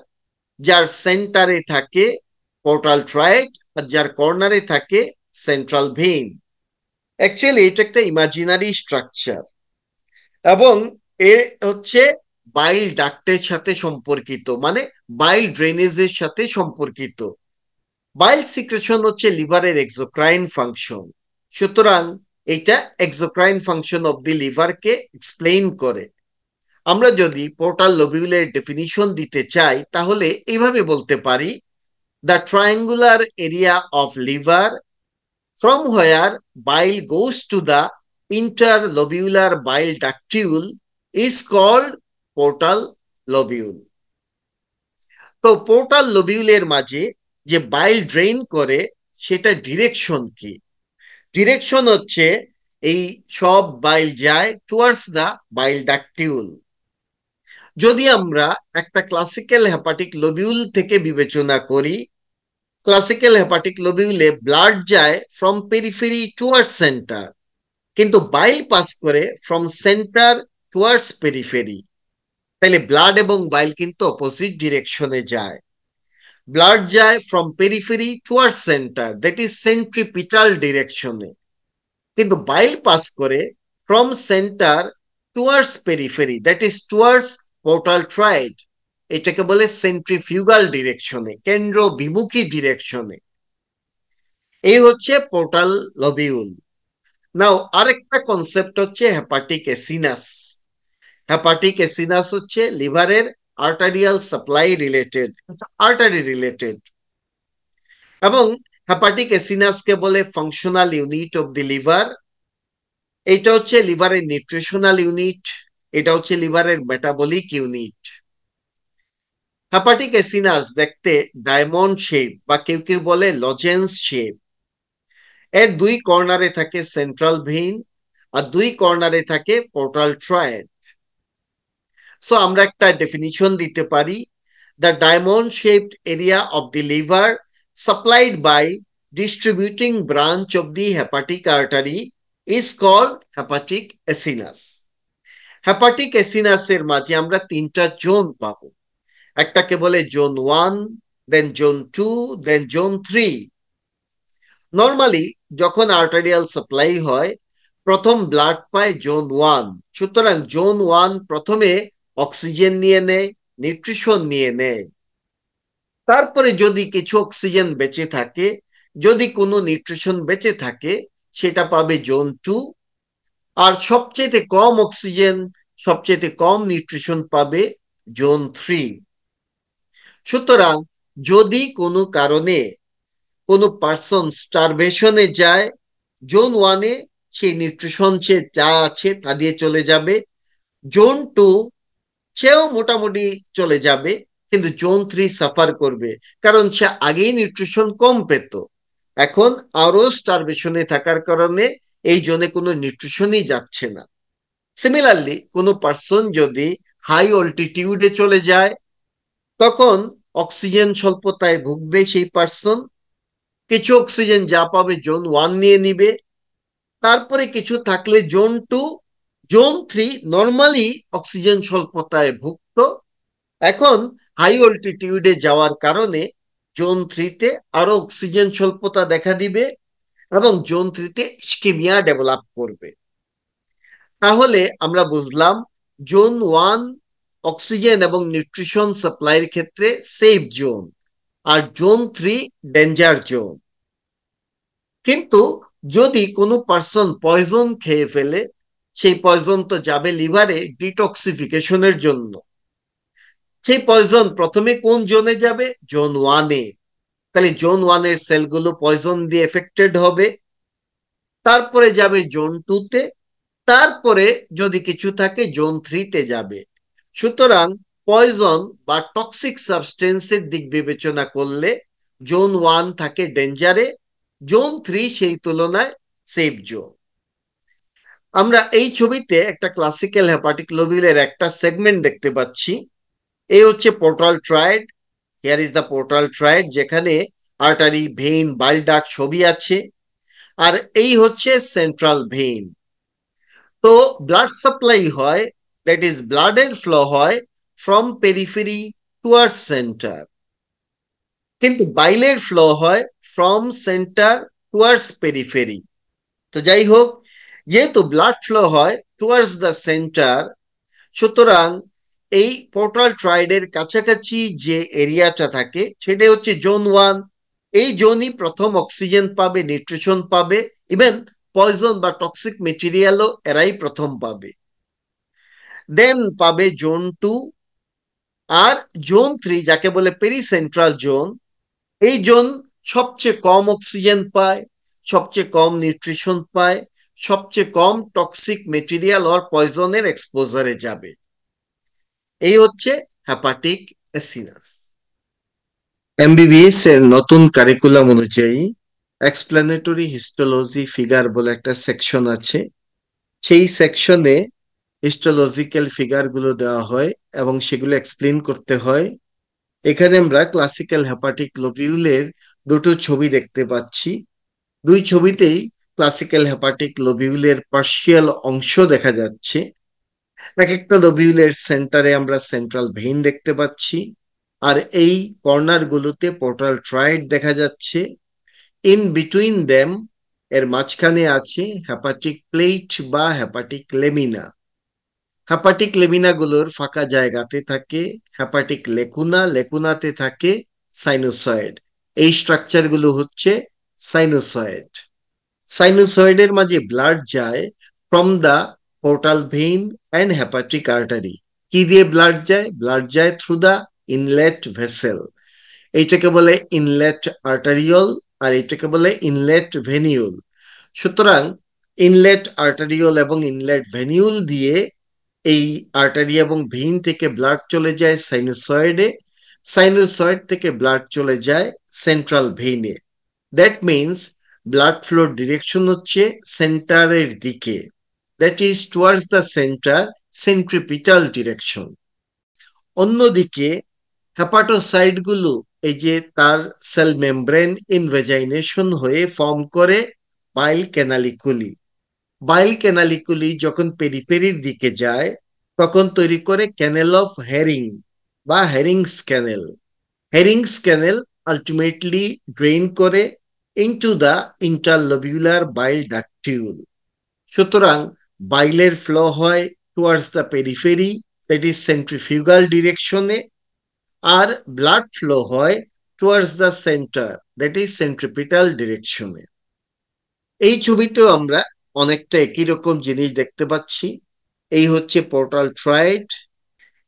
যার সেন্টারে থাকে পোর্টাল ট্রায়েড আর যার কর্নারে থাকে সেন্ট্রাল ভেইন। অ্যাকচুয়ালি এটা একটা ইমাজিনারি স্ট্রাকচার এবং এ হচ্ছে বাইল ডাক্টের সাথে সম্পর্কিত, মানে বাইল ড্রেনেজের সাথে সম্পর্কিত। বাইল সিক্রেশন হচ্ছে লিভারের এক্সোক্রাইন ফাংশন। সুতরাং এটা এক্সোক্রাইন ফাংশন অফ দি লিভারকে এক্সপ্লেইন করে। আমরা যদি পোর্টাল লোবিউলের ডেফিনিশন দিতে চাই তাহলে এইভাবে বলতে পারি, the triangular area of liver from where bile goes to the interlobular bile ductule is called portal lobule. তো পোর্টাল লোবিউলের মাঝে যে বাইল ড্রেন করে সেটা ডিরেকশন কি? ডিরেকশন হচ্ছে এই সব বাইল যায় টুয়ার্ডস দা বাইল ডাকটিউল। যদি আমরা একটা ক্লাসিক্যাল হেপাটিক লোবিউল থেকে বিবেচনা করি, ক্লাসিক্যাল হেপাটিক লোবিউলে ব্লাড যায় ফ্রম পেরিফেরি টুয়ার্ডস সেন্টার, কিন্তু বাইল পাস করে ফ্রম সেন্টার টুয়ার্ডস পেরিফেরি। তাহলে ব্লাড এবং বাইল কিন্তু অপোজিট ডিরেকশনে যায়। ব্লাড যায় from periphery towards centre, that is centripetal ডিরেকশনে, কিন্তু বাইল পাস করে from centre towards periphery, that is towards portal triad. এটাকে বলে সেন্ট্রিফিউগাল ডিরেকশনে, কেন্দ্র বিমুখী ডিরেকশনে। এই হচ্ছে পোর্টাল লোবিউল। নাও আরেকটা কনসেপ্ট হচ্ছে হেপাটিক এসিনাস। হেপাটিক এসিনাস হচ্ছে লিভারের arterial supply related, artery related, এবং হেপাটিক এসিনাসকে বলে functional unit of the liver. এটা হচ্ছে লিভারের নিউট্রিশনাল ইউনিট, এটা হচ্ছে লিভারের মেটাবলিক ইউনিট। হেপাটিক এসিনাস দেখতে ডায়মন্ড শেপ বা কেউ কেউ বলে লজেন্স শেপ। এর দুই কর্নারে থাকে সেন্ট্রাল ভেইন আর দুই কর্নারে থাকে পোর্টাল ট্রায়েড। সো আমরা একটা ডেফিনিশন দিতে পারি, the diamond shaped area of the liver supplied by distributing branch of the hepatic artery is called hepatic acinus. Hepatic এসিনাসের মাঝে আমরা তিনটা জোন পাবো। একটাকে বলে zone 1, then zone 2, then zone 3। Normally যখন আর্টারিয়াল সাপ্লাই হয় প্রথম ব্লাড পায় জোন 1। সুতরাং জোন 1 প্রথমে অক্সিজেন নিয়ে নেয়, নিউট্রিশন নিয়ে নেয়। তারপরে যদি কিছু অক্সিজেন বেঁচে থাকে, যদি কোনো নিউট্রিশন বেঁচে থাকে, সেটা পাবে জোন 2। আর সবচেয়ে কম অক্সিজেন, সবচেয়ে কম নিউট্রিশন পাবে জোন 3। সুতরাং যদি কোনো কারণে কোনো পার্সন স্টারভেশনে যায়, জোন 1-এ সেই নিউট্রিশন সে যা আছে তা দিয়ে চলে যাবে। জোন 2 সেও মোটামুটি চলে যাবে, কিন্তু জোন 3 সাফার করবে, কারণ সে আগেই নিউট্রিশন কম পেত, এখন আরো স্টারভেশনে থাকার কারণে এই জোনে কোনো নিউট্রিশনই যাচ্ছে না। সিমিলারলি কোনো পার্সন যদি হাই অল্টিটিউডে চলে যায়, তখন অক্সিজেন স্বল্পতায় ভুগবে সেই পার্সন। কিছু অক্সিজেন যা পাবে জোন 1 নিয়ে নিবে, তারপরে কিছু থাকলে জোন 2, জোন 3 নর্মালি অক্সিজেন স্বল্পতায় ভুগত, এখন হাই অল্টিটিউডে যাওয়ার কারণে জোন 3-তে আরো অক্সিজেন স্বল্পতা দেখা দিবে এবং জোন 3-তে ইস্কেমিয়া ডেভেলপ করবে। তাহলে আমরা বুঝলাম জোন 1 অক্সিজেন এবং নিউট্রিশন সাপ্লাইয়ের ক্ষেত্রে সেফ জোন, আর জোন 3 ডেঞ্জার জোন। কিন্তু যদি কোনো পার্সন পয়জন খেয়ে ফেলে, সেই পয়জন তো যাবে লিভারে ডিটক্সিফিকেশনের জন্য। সেই পয়জন প্রথমে কোন জোনে যাবে? জোন 1-এ। তাহলে জোন 1-এর সেলগুলো পয়জন দিয়ে এফেক্টেড হবে, তারপরে যাবে জোন 2-তে, তারপরে যদি কিছু থাকে জোন 3-তে যাবে। সুতরাং পয়জন বা টক্সিক সাবস্টেন্সের দিক বিবেচনা করলে জোন 1 থাকে ডেঞ্জারে, জোন 3 সেই তুলনায় সেফ জোন। আমরা এই ছবিতে একটা ক্লাসিক্যাল হেপাটিক লোবিউলের একটা সেগমেন্ট দেখতে পাচ্ছি। এই হচ্ছে portal tried. Here is the portal tried, যেখানে আর্টারি, ভেইন, বাইল ডাক্ট ছবি আছে। আর এই হচ্ছে সেন্ট্রাল ভেইন। তো ব্লাড সাপ্লাই হয়, দ্যাট ইজ ব্লাডের ফ্লো হয় ফ্রম পেরিফেরি টুয়ার্ডস সেন্টার, কিন্তু বাইলের ফ্লো হয় ফ্রম সেন্টার টুয়ার্ডস পেরিফেরি। তো যাই হোক, যেহেতু ব্লাড ফ্লো হয় টুয়ার্ডস দ্য সেন্টার, সুতরাং এই পোর্টাল ট্রাইডের কাছাকাছি যে এরিয়াটা থাকে সেটা হচ্ছে জোন 1। এই জোনই প্রথম অক্সিজেন পাবে, নিউট্রিশন পাবে, ইভেন পয়জন বা টক্সিক মেটেরিয়ালও এরাই প্রথম পাবে। দেন পাবে জোন 2 আর জোন 3, যাকে বলে পেরিসেন্ট্রাল জোন। এই জোন সবচেয়ে কম অক্সিজেন পায়, সবচেয়ে কম নিউট্রিশন পায়, সবচেয়ে কম টক্সিক মেটেরিয়াল আর পয়জনের এক্সপোজারে যাবে। এই হচ্ছে হেপাটিক অ্যাসিনাস। এমবিবিএস এর নতুন কারিকুলাম অনুযায়ী এক্সপ্লেনেটরি হিস্টোলজি ফিগার বলে একটা সেকশন আছে। সেই সেকশনে হিস্টোলজিক্যাল ফিগার গুলো দেওয়া হয় এবং সেগুলো এক্সপ্লেন করতে হয়। এখানে আমরা ক্লাসিক্যাল হেপাটিক লোবিউলের দুটো ছবি দেখতে পাচ্ছি। দুই ছবিতেই ক্লাসিক্যাল হেপাটিক লোবিউলের পার্শিয়াল অংশ দেখা যাচ্ছে। এক একটা লোবিউলের সেন্টারে আমরা সেন্ট্রাল ভেইন দেখতে পাচ্ছি, আর এই কর্নার গুলোতে পোর্টাল ট্রায়েড দেখা যাচ্ছে। ইন বিটুইন দেম, এর মাঝখানে আছে হেপাটিক প্লেট বা হেপাটিক লেমিনা। হেপাটিক লেমিনা গুলোর ফাঁকা জায়গাতে থাকে হেপাটিক লেকুনা, লেকুনাতে থাকে সাইনোসয়েড। এই স্ট্রাকচার গুলো হচ্ছে সাইনোসয়েড। সাইনোসয়েডের মাঝে ব্লাড যায় from the portal vein and hepatic artery. কি দিয়ে ব্লাড যায়? ব্লাড যায় থ্রু দা ইনলেট ভেসেল। এইটাকে বলে ইনলেট আর্টারিওল, আর এইটাকে বলে ইনলেট ভেনিউল। সুতরাং ইনলেট আর্টারিওল এবং ইনলেট ভেনিউল দিয়ে এই আর্টারি এবং ভেইন থেকে ব্লাড চলে যায় সাইনোসয়েডে, সাইনোসয়েড থেকে ব্লাড চলে যায় সেন্ট্রাল ভেইনে। That means blood flow direction হচ্ছে সেন্টারের দিকে, that is towards the centre, centripetal direction. অন্যদিকে হেপাটোসাইট গুলো এই যে তার সেল মেমব্রেন ইনভেজাইনেশন হয়ে ফর্ম করে বাইল ক্যানালিকুলি। বাইল ক্যানালিকুলি যখন পেরিফেরির দিকে যায় তখন তৈরি করে ক্যানেল অফ হেরিং বা Hering's canal. Hering's canal ultimately drain করে into the interlobular bile ductule. সুতরাং বাইলের ফ্লো হয় towards the periphery, that is centrifugal ডিরেকশনে, আর ব্লাড ফ্লো হয় towards the centre, that is centripetal ডিরেকশনে। এই ছবিতেও আমরা অনেকটা একই রকম জিনিস দেখতে পাচ্ছি। এই হচ্ছে পোর্টাল ট্রায়েড।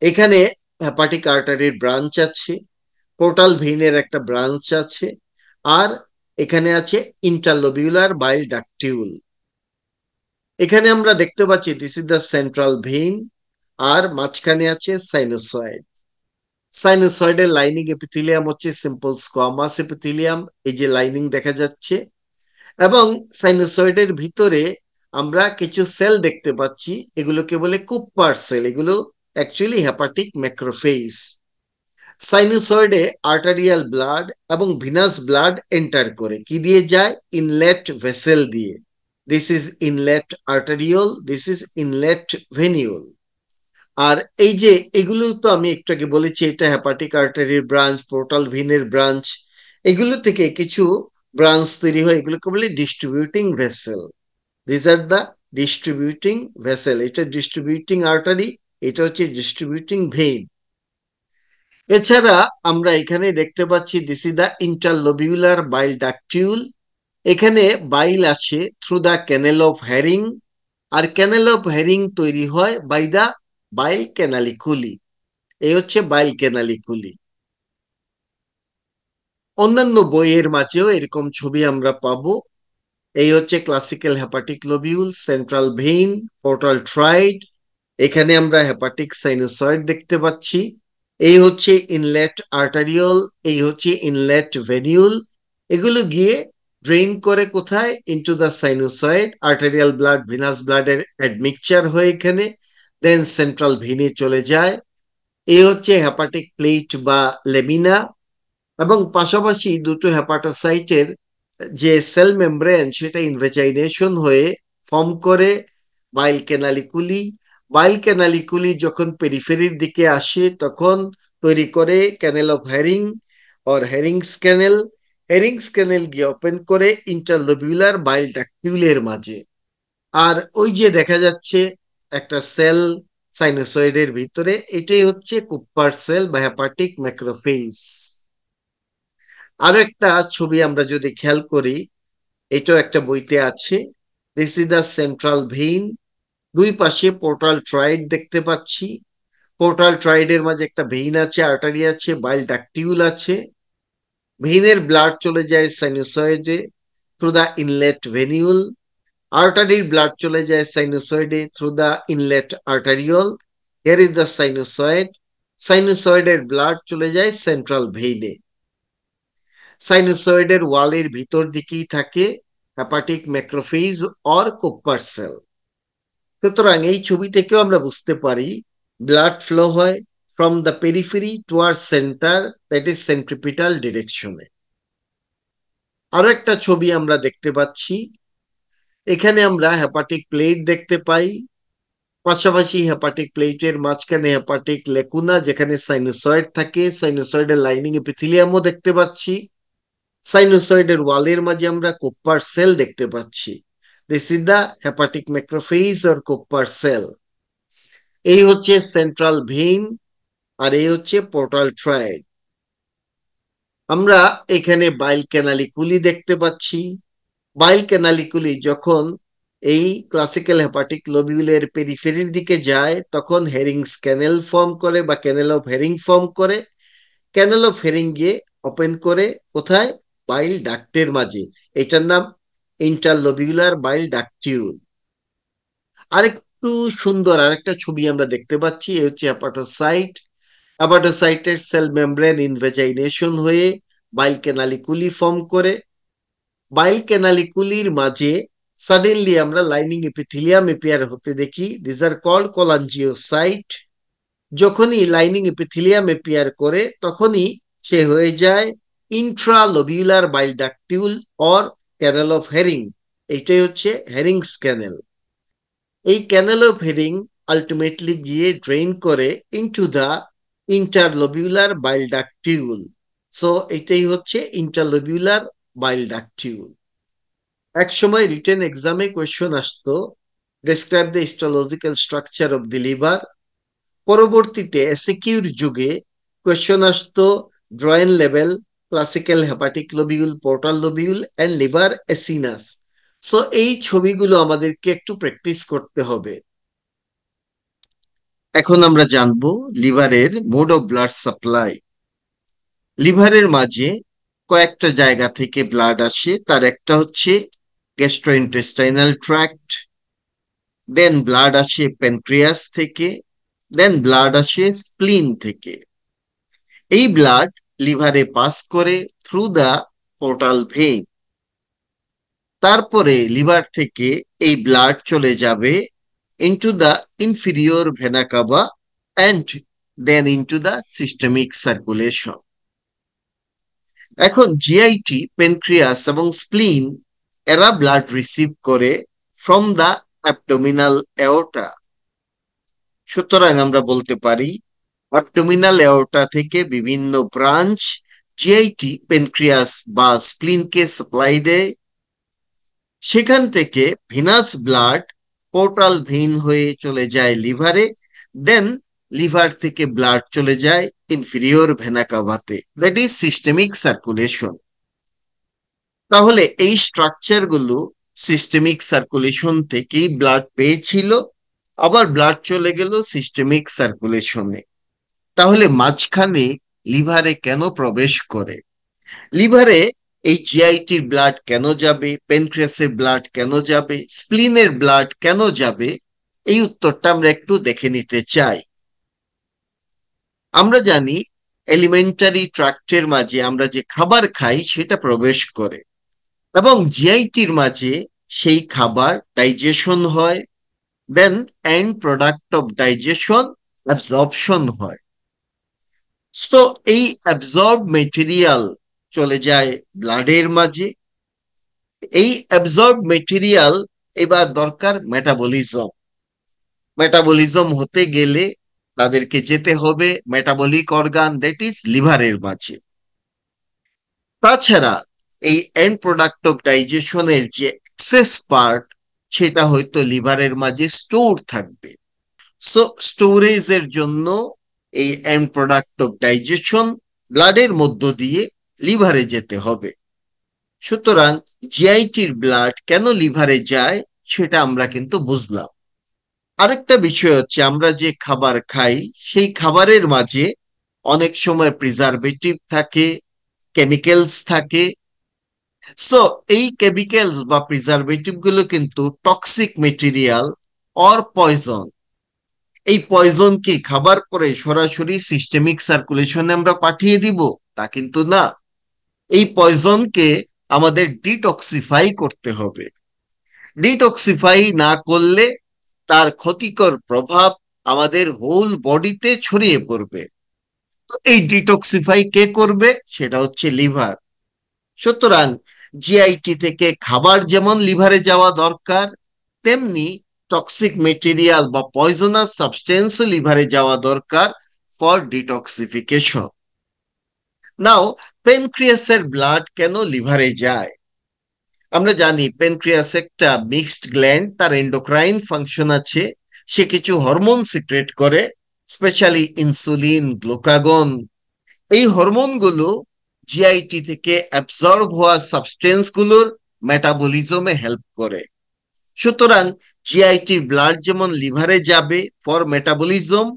এখানে হেপাটিক আর্টারির ব্রাঞ্চ আছে, পোর্টাল ভেইনের একটা ব্রাঞ্চ আছে, আর এখানে আছে ইন্টারলোবিউলার বাইল ডাকটিউল। এখানে আমরা দেখতে পাচ্ছি this is the central vein, আর মাঝখানে আছে সাইনোসয়েড। সাইনোসয়েডের লাইনিং এপিথেলিয়াম হচ্ছে সিম্পল স্কোয়ামাস এপিথেলিয়াম, এই যে লাইনিং দেখা যাচ্ছে। এবং সাইনোসয়েডের ভিতরে আমরা কিছু সেল দেখতে পাচ্ছি, এগুলোকে বলে কুপার সেল। এগুলো অ্যাকচুয়ালি হেপাটিক ম্যাক্রোফেজ। সাইনোসয়েডে আর্টারিয়াল ব্লাড এবং ভিনাস ব্লাড এন্টার করে কি দিয়ে যায়? ইনলেট ভেসেল দিয়ে। This is inlet arteriole, this is inlet venule. আর এই যে এগুলো তো আমি একটু আগে বলেছি এটা হেপাটিক আর্টারির ব্রাঞ্চ, পোর্টাল ভেইনের ব্রাঞ্চ। এগুলো থেকে কিছু ব্রাঞ্চ তৈরি হয়, এগুলোকে বলে distributing vessel. This are the distributing vessel. এটা ডিস্ট্রিবিউটিং আর্টারি, এটা হচ্ছে ডিস্ট্রিবিউটিং ভেইন। এছাড়া আমরা এখানে দেখতে পাচ্ছি this is the interlobular bile ductule. এখানে বাইল আসে through the canal of Hering, আর ক্যানেল অফ হেরিং তৈরি হয় বাই দ্য বাইল ক্যানালিকুলি। এই হচ্ছে বাইল ক্যানালিকুলি। অন্যান্য বইয়ের মাঝেও এরকম ছবি আমরা পাবো। এই হচ্ছে classical hepatic lobule, central vein, portal tried. এখানে আমরা হেপাটিক সাইনোসয়েড দেখতে পাচ্ছি। এই হচ্ছে ইনলেট আর্টারিওল, এই হচ্ছে ইনলেট ভেনিউল। এগুলো গিয়ে ড্রেইন করে কোথায়? Into the sinusoid, arterial blood Venus ব্লাডের অ্যাডমিকচার হয়ে এখানে, দেন সেন্ট্রাল ভেনে চলে যায়। এই হচ্ছে হেপাটিক প্লেট বা লেমিনা, এবং পাশাপাশি দুটো হেপাটোসাইটের যে সেল মেমব্রেন সেটা ইনভেজাইনেশন হয়ে ফর্ম করে বাইল ক্যানালিকুলি। বাইল ক্যানালিকুলি যখন পেরিফেরির দিকে আসে তখন তৈরি করে ক্যানেল of herring or হেরিংস canal. Hering's ক্যানেল গিয়ে ওপেন করে ইন্টারলোবিউলার বাইল ডাকটিউলের মাঝে। আর ওই যে দেখা যাচ্ছে একটা সেল সাইনোসয়েডের ভিতরে, এটাই হচ্ছে কুপার সেল বা হেপাটিক ম্যাক্রোফেজ। আরো একটা ছবি আমরা যদি খেয়াল করি, এটাও একটা বইতে আছে। This is the central vein. দুই পাশে পোর্টাল ট্রাইড দেখতে পাচ্ছি। পোর্টাল ট্রাইডের মাঝে একটা ভেইন আছে, আর্টারি আছে, বাইল ডাকটিউল আছে। ভেইনের ব্লাড চলে যায় সাইনোসয়েডে থ্রু দা ইনলেট ভেনিউল। আর্টারির ব্লাড চলে যায় সাইনোসয়েডে through the inlet arteriole. Here is the sinusoid. সাইনোসয়েডের ব্লাড চলে যায় সেন্ট্রাল ভেইনে। সাইনোসয়েডের ওয়ালের ভিতর দিকেই থাকে hepatic macrophage or Kupffer cell. সুতরাং এই ছবি থেকেও আমরা বুঝতে পারি ব্লাড ফ্লো হয় from the periphery towards centre, that is centripetal ডিরেকশনে। আরো একটা ছবি আমরা দেখতে পাচ্ছি। এখানে আমরা হেপাটিক প্লেট দেখতে পাই, পাশাপাশি হেপাটিক প্লেটের মাঝখানে হেপাটিক লেকুনা যেখানে সাইনোসয়েড থাকে, সাইনোসয়েডের লাইনিং এপিথেলিয়ামও দেখতে পাচ্ছি। সাইনোসয়েডের ওয়ালের মাঝে আমরা কুপার সেল দেখতে পাচ্ছি। This is the hepatic macrophage or Kupffer cell. এই হচ্ছে সেন্ট্রাল ভেইন, আর এই হচ্ছে পোর্টাল ট্রাইড। আমরা এখানে বাইল ক্যানালিকুলি দেখতে পাচ্ছি। বাইল ক্যানালিকুলি যখন এই ক্লাসিক্যাল হেপাটিক লোবিউলের পেরিফেরির দিকে যায় তখন হেরিংস ক্যানেল ফর্ম করে বা ক্যানেল অফ হেরিং ফর্ম করে। ক্যানেল অফ হেরিং গিয়ে ওপেন করে কোথায়? বাইল ডাক্টের মাঝে। এটার নাম ইন্টারলোবিউলার বাইল ডাকটিউল। আরেকটু সুন্দর আরেকটা ছবি আমরা দেখতে পাচ্ছি, এই হচ্ছে অ্যাপাটোসাইট। অ্যাপাটোসাইটের সেল মেমব্রেন ইনভেজাইনেশন হয়ে বাইল ক্যানালিকুলি ফর্ম করে। বাইল ক্যানালিকুলির মাঝে সাডেনলি আমরা লাইনিং এপিথেলিয়াম এপিয়ার হতে দেখি। This are called cholangiocyte. যখনই লাইনিং এপিথেলিয়াম এপিয়ার করে তখনই সে হয়ে যায় intralobular bile ductule or canal of Hering. এইটাই হচ্ছে হেরিংস ক্যানেল। এই ক্যানেল অফ হেরিং আলটিমেটলি গিয়ে ড্রেইন করে into the interlobular bile ductule. So এটাই হচ্ছে ইন্টারলোবিউলার বাইল ডাকটিউল। এক সময় রিটেন এক্সামে কোয়েশ্চন আসতো, describe the histological structure of the liver. পরবর্তীতে এসিকিউর যুগে কোয়েশ্চন আসতো ড্রয়েন লেভেল, classical hepatic lobule, portal lobule and liver acinus. So এই ছবিগুলো আমাদেরকে একটু প্র্যাকটিস করতে হবে। এখন আমরা জানবো লিভারের মোড অফ ব্লাড সাপ্লাই। লিভারের মাঝে কয়েকটা জায়গা থেকে ব্লাড আসে, তার একটা হচ্ছে গ্যাস্ট্রোইন্টেস্টাইনাল ট্র্যাক্ট, দেন ব্লাড আসে প্যানক্রিয়াস থেকে, দেন ব্লাড আসে স্প্লিন থেকে। এই ব্লাড লিভারে পাস করে থ্রু দা পোর্টাল ভেইন। তারপরে লিভার থেকে এই ব্লাড চলে যাবে into the inferior vena cava and then into the systemic circulation. এখন জিআইটি, প্যানক্রিয়াস এবং স্প্লিন এরা ব্লাড রিসিভ করে ফ্রম দা অ্যাবডোমিনাল এওর্টা। সুতরাং আমরা বলতে পারি অ্যাবডোমিনাল এওর্টা থেকে বিভিন্ন ব্রাঞ্চ জিআইটি, প্যানক্রিয়াস বা স্প্লিনকে সাপ্লাই দেয়। সেখান থেকে ভিনাস ব্লাড পোর্টাল ভেইন হয়ে চলে যায় লিভারে, দেন লিভার থেকে ব্লাড চলে যায় ইনফিরিয়র ভেনা কাভাতে, দ্যাট ইজ সিস্টেমিক সার্কুলেশন। তাহলে এই স্ট্রাকচার গুলো সিস্টেমিক সার্কুলেশন থেকেই ব্লাড পেয়েছিল, আবার ব্লাড চলে গেল সিস্টেমিক সার্কুলেশনে। তাহলে মাঝখানে লিভারে কেন প্রবেশ করে? লিভারে এই জিআইটির ব্লাড কেন যাবে, প্যানক্রিয়াসের ব্লাড কেন যাবে, স্প্লিনের ব্লাড কেন যাবে? এই উত্তরটা আমরা একটু দেখে নিতে চাই। আমরা জানি এলিমেন্টারি ট্রাক্টের মাঝে আমরা যে খাবার খাই সেটা প্রবেশ করে। এবং জিআইটির মাঝে সেই খাবার ডাইজেশন হয়, then end product of digestion absorption হয়। সো এই অ্যাবজর্ব মেটেরিয়াল চলে যায় ব্লাডের মাঝে। এই অ্যাবজর্ব মেটেরিয়াল এবার দরকার মেটাবলিজম। মেটাবলিজম হতে গেলে তাদেরকে যেতে হবে মেটাবলিক অর্গান, দ্যাট ইজ লিভারের মাঝে। তাছাড়া এই এন্ড প্রোডাক্ট অফ ডাইজেশনের যে এক্সেস পার্ট, সেটা হয়তো লিভারের মাঝে স্টোর থাকবে। সো স্টোরেজের জন্য এই এন্ড প্রোডাক্ট অফ ডাইজেশন ব্লাডের মধ্য দিয়ে লিভারে যেতে হবে। সুতরাং জিআইটির ব্লাড কেন লিভারে যায় সেটা আমরা কিন্তু বুঝলাম। আরেকটা বিষয় হচ্ছে, আমরা যে খাবার খাই সেই খাবারের মাঝে অনেক সময় প্রিজারভেটিভ থাকে, কেমিক্যালস থাকে। সো এই কেমিক্যালস বা প্রিজারভেটিভ গুলো কিন্তু টক্সিক মেটেরিয়াল অর পয়জন। এই পয়জন কি খাবার পরে সরাসরি সিস্টেমিক সার্কুলেশনে আমরা পাঠিয়ে দিব? তা কিন্তু না। এই পয়জনকে আমাদের ডিটক্সিফাই করতে হবে। ডিটক্সিফাই না করলে তার ক্ষতিকর প্রভাব আমাদের হোল বডিতে ছড়িয়ে পড়বে। তো এই ডিটক্সিফাই কে করবে? সেটা হচ্ছে লিভার। সুতরাং জিআইটি থেকে খাবার যেমন লিভারে যাওয়া দরকার, তেমনি টক্সিক মেটেরিয়াল বা পয়জনাস সাবস্টেন্স লিভারে যাওয়া দরকার ফর ডিটক্সিফিকেশন। নাও, প্যানক্রিয়াসের ব্লাড কেন লিভারে যায়? আমরা জানি প্যানক্রিয়াস একটা মিক্সড গ্ল্যান্ড, তার এন্ডোক্রাইন ফাংশন আছে। সে কিছু হরমোন সিক্রেট করে, স্পেশালি ইনসুলিন, গ্লুকাগন। এই হরমোনগুলো জিআইটি থেকে অ্যাবজর্ব হওয়া সাবস্টেন্স গুলোর মেটাবলিজমে হেল্প করে। সুতরাং জিআইটির ব্লাড যেমন লিভারে যাবে ফর মেটাবলিজম,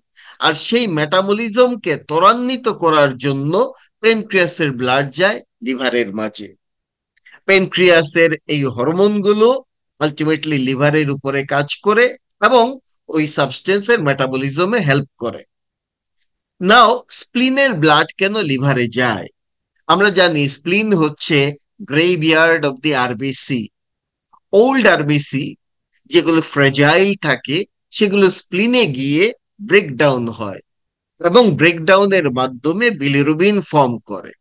আর সেই মেটাবলিজমকে ত্বরান্বিত করার জন্য প্যানক্রিয়াসের ব্লাড যায় লিভারের মাঝে। প্যানক্রিয়াসের এই হরমোনগুলো আলটিমেটলি লিভারের উপরে কাজ করে এবং ওই সাবস্টেন্সের মেটাবলিজমে হেল্প করে। নাও, স্প্লিনের ব্লাড কেন লিভারে যায়? আমরা জানি স্প্লিন হচ্ছে graveyard of the RBC. Old RBC যেগুলো ফ্রেজাইল থাকে, সেগুলো স্প্লিনে গিয়ে ব্রেকডাউন হয় এবং ব্রেকডাউনের মাধ্যমে বিলিরুবিন ফর্ম করে।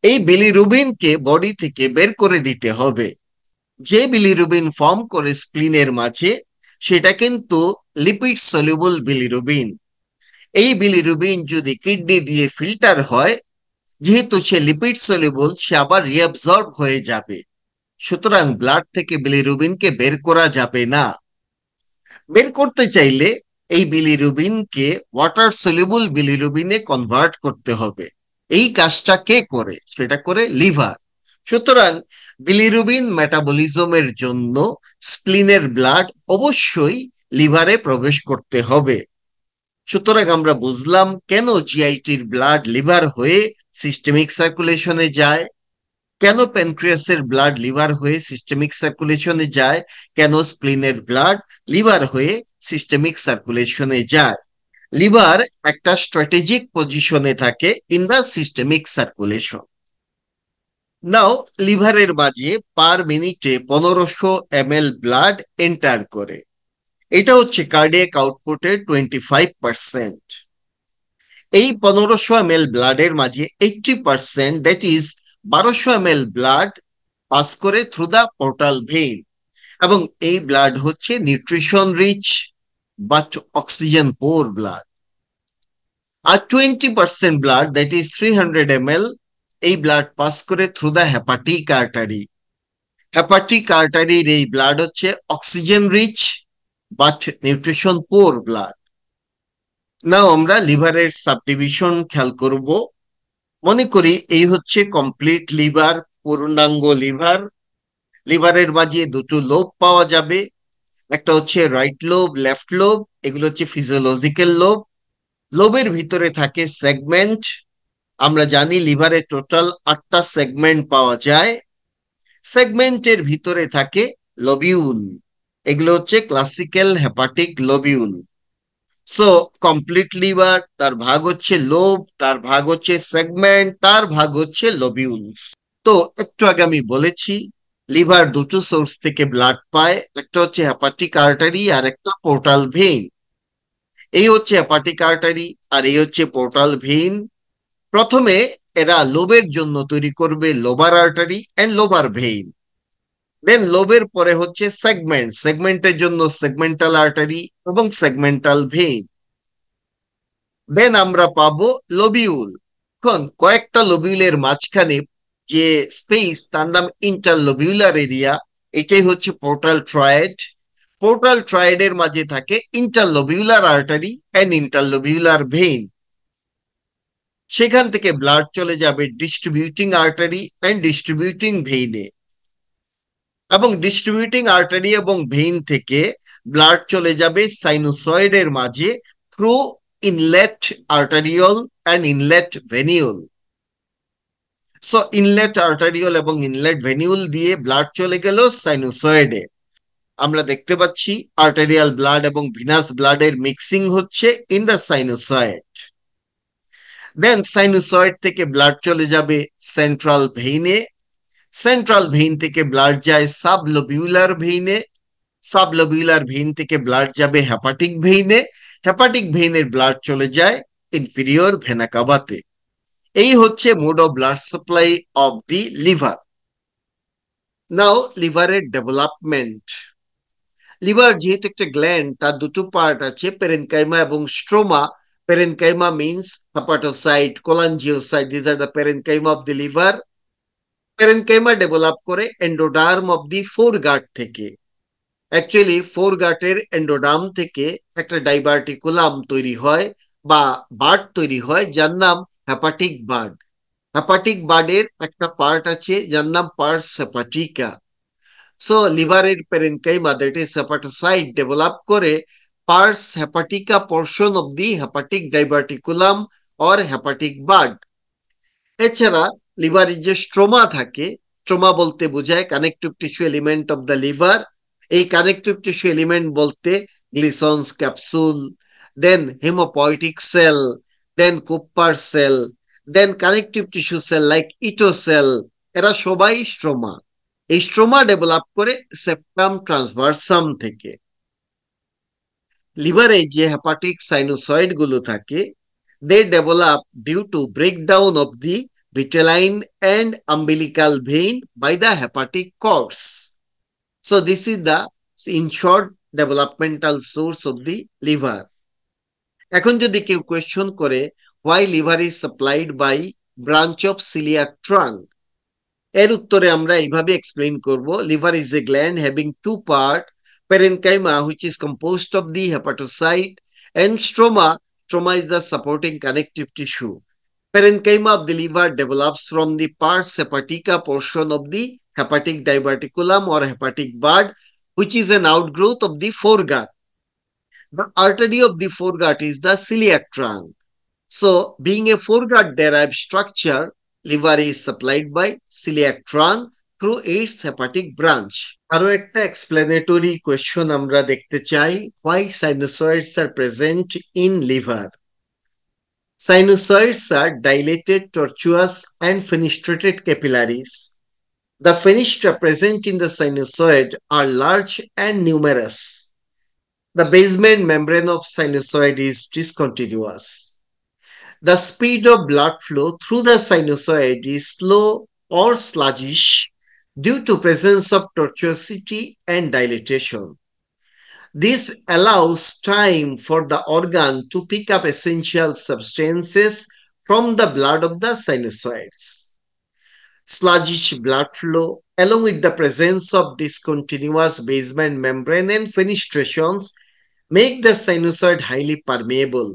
এই বিলিরুবিনকে বডি থেকে বের করে দিতে হবে। যে বিলিরুবিন ফর্ম করে স্প্লিনের মাঝে, সেটা কিন্তু লিপিড সলিউবল বিলিরুবিন। এই বিলিরুবিন যদি কিডনি দিয়ে ফিল্টার হয়, যেহেতু সে লিপিড সলিউবল, সে আবার রিঅ্যাবজর্ব হয়ে যাবে। সুতরাং ব্লাড থেকে বিলিরুবিনকে বের করা যাবে না। বের করতে চাইলে এই বিলিরুবিনকে ওয়াটার সলিউবল বিলিরুবিনে কনভার্ট করতে হবে। এই কাজটা কে করে? সেটা করে লিভার। সুতরাং বিলিরুবিন মেটাবলিজমের জন্য স্প্লিনের ব্লাড অবশ্যই লিভারে প্রবেশ করতে হবে। সুতরাং আমরা বুঝলাম কেন জিআইটির ব্লাড লিভার হয়ে সিস্টেমিক সার্কুলেশনে যায়, কেন প্যানক্রিয়াসের ব্লাড লিভার হয়ে সিস্টেমিক সার্কুলেশনে যায়, কেন স্প্লিনের ব্লাড লিভার হয়ে সিস্টেমিক সার্কুলেশনে যায়। লিভার একটা স্ট্র্যাটেজিক পজিশনে থাকে ইন দা সিস্টেমিক সার্কুলেশন। নাও, লিভারের মাঝে পার মিনিটে 1500 ml ব্লাড এন্টার করে। এটা হচ্ছে কার্ডিয়াক আউটপুটের 25%। এই 1500 ml ব্লাডের মাঝে 80%, that is 1200 ml blood pass করে থ্রু দা পোর্টাল ভেইন, এবং এই ব্লাড হচ্ছে nutrition rich but oxygen poor blood. আর 20% ব্লাড, দ্যাট ইজ 300 ml, এই ব্লাড পাস করে through the hepatic artery. Hepatic আর্টারির এই ব্লাড হচ্ছে oxygen rich but nutrition poor blood. Now আমরা লিভারের সাবডিভিশন খেয়াল করব। মনে করি এই হচ্ছে কমপ্লিট লিভার, পূর্ণাঙ্গ লিভার। লিভারের মাঝে দুটো লোব পাওয়া যাবে, একটা হচ্ছে রাইট লোব, লেফট লোব। এগুলো হচ্ছে ফিজিওলজিক্যাল লোব। লোবের ভিতরে থাকে সেগমেন্ট। আমরা জানি লিভারে টোটাল 8টা সেগমেন্ট পাওয়া যায়। সেগমেন্টের ভিতরে থাকে লবিউল। এগুলো হচ্ছে classical hepatic lobule. So complete liver, তার ভাগ হচ্ছে লোব, তার ভাগ হচ্ছে সেগমেন্ট, তার ভাগ হচ্ছে লবিউলস। তো একটু আগে আমি বলেছি লিভার দুটো সোর্স থেকে ব্লাড পায়, একটা হচ্ছে হেপাটিক আর্টারি আর একটা পোর্টাল ভেইন। এই হচ্ছে হেপাটিক আর্টারি আর এই হচ্ছে পোর্টাল ভেইন। প্রথমে এরা লোবের জন্য তৈরি করবে lobar artery and lobar vein. দেন লোবের পরে হচ্ছে সেগমেন্ট, সেগমেন্টের জন্য সেগমেন্টাল আর্টারি এবং সেগমেন্টাল ভেইন। দেন আমরা পাবো লোবিউল। এখন কয়েকটা লোবিউলের মাঝখানে যে স্পেস তার নাম ইন্টারলোবিউলার এরিয়া, এটাই হচ্ছে পোর্টাল ট্রায়েড। পোর্টাল ট্রায়েডের মাঝে থাকে interlobular artery and interlobular vein. সেখান থেকে ব্লাড চলে যাবে ডিস্ট্রিবিউটিং আর্টারি এন্ড ডিস্ট্রিবিউটিং ভেইনে, এবং ডিস্ট্রিবিউটিং আর্টারি এবং ভেইন থেকে ব্লাড চলে যাবে সাইনোসয়েডের মাঝে through inlet arteriole and inlet venule. So inlet arteriole এবং ইনলেট ভেনিউল দিয়ে ব্লাড চলে গেল সাইনোসয়েডে। আমরা দেখতে পাচ্ছি আর্টারিয়াল ব্লাড এবং ভিনাস ব্লাডের মিক্সিং হচ্ছে in the sinusoid. Then sinusoid থেকে ব্লাড চলে যাবে সেন্ট্রাল ভেইনে, সেন্ট্রাল ভেইন থেকে ব্লাড যায় সাবলোবিউলার ভেইনে, সাবলোবিউলার ভেইন থেকে ব্লাড যাবে হেপাটিক ভেইনে, হেপাটিক ভেইনের ব্লাড চলে যায় ইনফিরিয়র ভেনা কাভাতে। এই হচ্ছে mode of blood supply of the liver. Now লিভারের ডেভেলপমেন্ট। লিভার যেহেতু একটা গ্ল্যান্ড, তার দুটো পার্ট আছে, পেরেনকাইমা এবং stroma. Parenchyma means hepatocyte, cholangiocyte, this are the parenchyma of the liver. Parenchyma develop করে এন্ডোডার্ম অফ দি ফোরগার্ড থেকে। অ্যাকচুয়ালি ফোরগার্টের এন্ডোডার্ম থেকে একটা ডাইভার্টিকুলাম তৈরি হয় বা বার্ড তৈরি হয়, যার নাম হেপাটিক বার্ড। হেপাটিক বার্ডের একটা পার্ট আছে যার নাম পার্স হেপাটিকা। সো লিভারের parenchyma, that is hepatocyte, develop করে pars hepatica portion of the hepatic diverticulum or hepatic bud. এছাড়া লিভারের যে স্ট্রোমা থাকে, স্ট্রোমা বলতে বোঝায় connective tissue element of the liver. এই কানেকটিভ টিস্যু এলিমেন্ট বলতে Glisson's capsule, then hemopoietic cell, then Kupffer cell, then connective tissue cell like Ito cell, এরা সবাই স্ট্রোমা। এই স্ট্রোমা ডেভেলপ করে সেপ্টাম ট্রান্সভার্সাম থেকে। লিভারে যে হেপাটিক সাইনোসয়েড গুলো থাকে, they develop due to breakdown of the vitelline and umbilical vein by the hepatic course. So this is the, in short, developmental source of the liver. এখন যদি কেউ কোয়েশ্চন করে why liver is supplied by branch of celiac trunk, এর উত্তরে আমরা এইভাবে এক্সপ্লেইন করব। Liver is a gland having two part, parenchyma which is composed of the hepatocyte and stroma. Stroma is the supporting connective tissue. Parenchyma of the liver develops from the pars hepatica portion of the hepatic diverticulum or hepatic bud, which is an outgrowth of the foregut. The artery of the foregut is the celiac trunk. So, being a foregut derived structure, liver is supplied by celiac trunk through its hepatic branch. আরো একটা explanatory question আমরা দেখতে চাই, why sinusoids are present in liver. Sinusoids are dilated, tortuous, and fenestrated capillaries. The fenestra present in the sinusoid are large and numerous. The basement membrane of sinusoid is discontinuous. The speed of blood flow through the sinusoid is slow or sluggish due to presence of tortuosity and dilatation. This allows time for the organ to pick up essential substances from the blood of the sinusoids. Sluggish blood flow, along with the presence of discontinuous basement membrane and fenestrations, make the sinusoid highly permeable.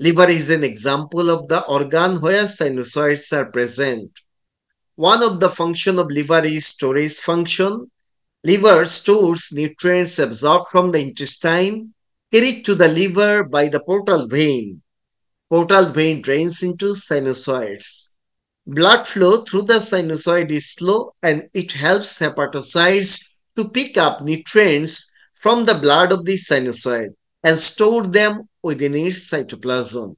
Liver is an example of the organ where sinusoids are present. One of the function of liver is storage function. Liver stores nutrients absorbed from the intestine, carried to the liver by the portal vein. Portal vein drains into sinusoids. Blood flow through the sinusoid is slow and it helps hepatocytes to pick up nutrients from the blood of the sinusoid and store them within its cytoplasm.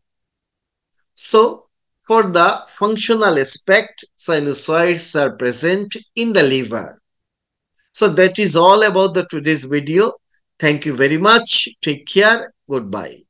So, for the functional aspect, sinusoids are present in the liver. So that is all about the today's video. Thank you very much. Take care. Goodbye.